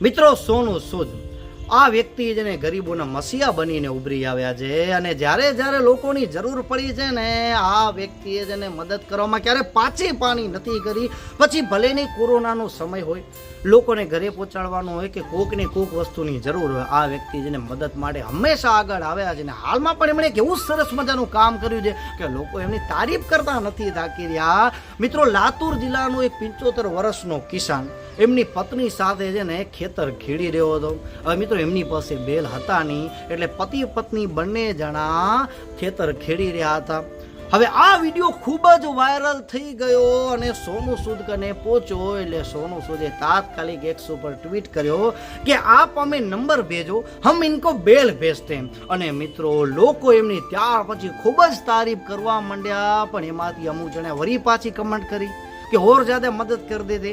મિત્રો સોનું સૂદ આ વ્યક્તિ જેને ગરીબોના મસીહા બનીને ઉભરી આવ્યા છે અને જ્યારે જ્યારે લોકોની જરૂર પડી છે ને આ વ્યક્તિએ જેને મદદ કરવામાં ક્યારે પાછી પાણી નથી કરી. પછી ભલેની કોરોનાનો સમય હોય, લોકોને ઘરે પહોંચાડવાનું હોય કે કોકને કોક વસ્તુની જરૂર હોય, આ વ્યક્તિ જેને મદદ માટે હંમેશા આગળ આવ્યા છે. ને હાલમાં પણ એમણે કેવું સરસ મજાનું કામ કર્યું છે કે લોકો એમની તારીફ કરતા નથી થાકી રહ્યા. મિત્રો લાતુર જિલ્લાનો એક 75 વર્ષનો કિસાન એમની પત્ની સાથે છે ને ખેતર ખેડી રહ્યો હતો. હવે મિત્રો એમની પાસે બેલ હતા નહીં એટલે પતિ પત્ની બંને જણા ખેતર ખેડી રહ્યા હતા. હવે આ વિડીયો ખૂબ જ વાયરલ થઈ ગયો અને સોનુ સૂદ કને પહોંચ્યો એટલે સોનુ સૂદે તાત્કાલિક 100 પર ટ્વીટ કર્યો કે આપ અમે નંબર ભેજો, હમ ઇનકો બેલ ભેજતે. અને મિત્રો લોકો એમની ત્યાર પછી ખૂબ જ તારીફ કરવા માંડ્યા. પણ એમાંથી અમુક જણે વરી પાછી કમેન્ટ કરી કે ઓર જ્યાદા મદદ કરી દેતે.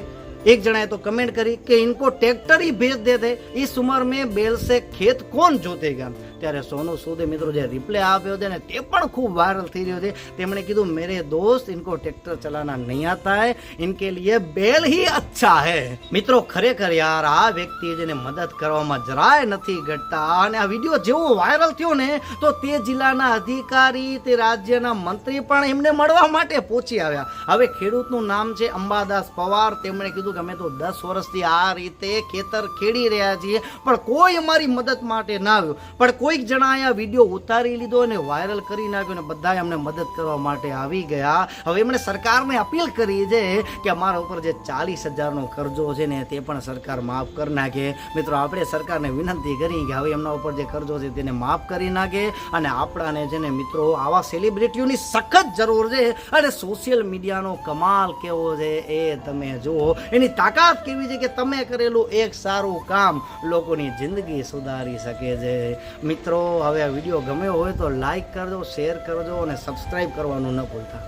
एक जनाए तो कमेंट करी कि इनको ट्रैक्टर ही भेज देते, इस उम्र में बैल से खेत कौन जोतेगा. ત્યારે સોનુ સૂદે મિત્રો જે રિપ્લાય આપ્યો છે ને તે પણ ખૂબ વાયરલ થઈ રહ્યો છે. તેમણે કીધું મેરે દોસ્ત ઇनको ટ્રેક્ટર ચલાના નહીં આતા હૈ, ઇનકે લીએ બેલ હી અચ્છા હૈ. મિત્રો ખરેખર યાર આ વ્યક્તિએ જેને મદદ કરવામાં જરાય નથી ઘટતા. અને આ વિડીયો જેવો વાયરલ થયો ને તો તે જિલ્લાના અધિકારી, તે રાજ્યના મંત્રી પણ એમને મળવા માટે પહોંચી આવ્યા. હવે ખેડૂતનું નામ છે અંબાદાસ પવાર. તેમણે કીધું કે અમે તો 10 વર્ષથી આ રીતે ખેતર ખેડી રહ્યા છીએ પણ કોઈ અમારી મદદ માટે ના આવ્યું. પણ કોઈક જણાએ આ વિડીયો ઉતારી લીધો અને વાયરલ કરી નાખ્યો અને બધાએ અમને મદદ કરવા માટે આવી ગયા. હવે એમણે સરકારને અપીલ કરી છે કે અમારા ઉપર જે 40,000નો કરજો છે ને તે પણ સરકાર માફ કરી નાખે. મિત્રો આપણે સરકારને વિનંતી કરી કે હવે એમના ઉપર જે કરજો છે તેને માફ કરી નાખે. અને આપણાને છે ને મિત્રો આવા સેલિબ્રિટીઓની સખત જરૂર છે. અને સોશિયલ મીડિયાનો કમાલ કેવો છે એ તમે જુઓ, એની તાકાત કેવી છે કે તમે કરેલું એક સારું કામ લોકોની જિંદગી સુધારી શકે છે. મિત્રો હવે આ વિડીયો ગમ્યો હોય તો લાઈક કરજો, શેર કરજો અને સબસ્ક્રાઈબ કરવાનું ન ભૂલતા.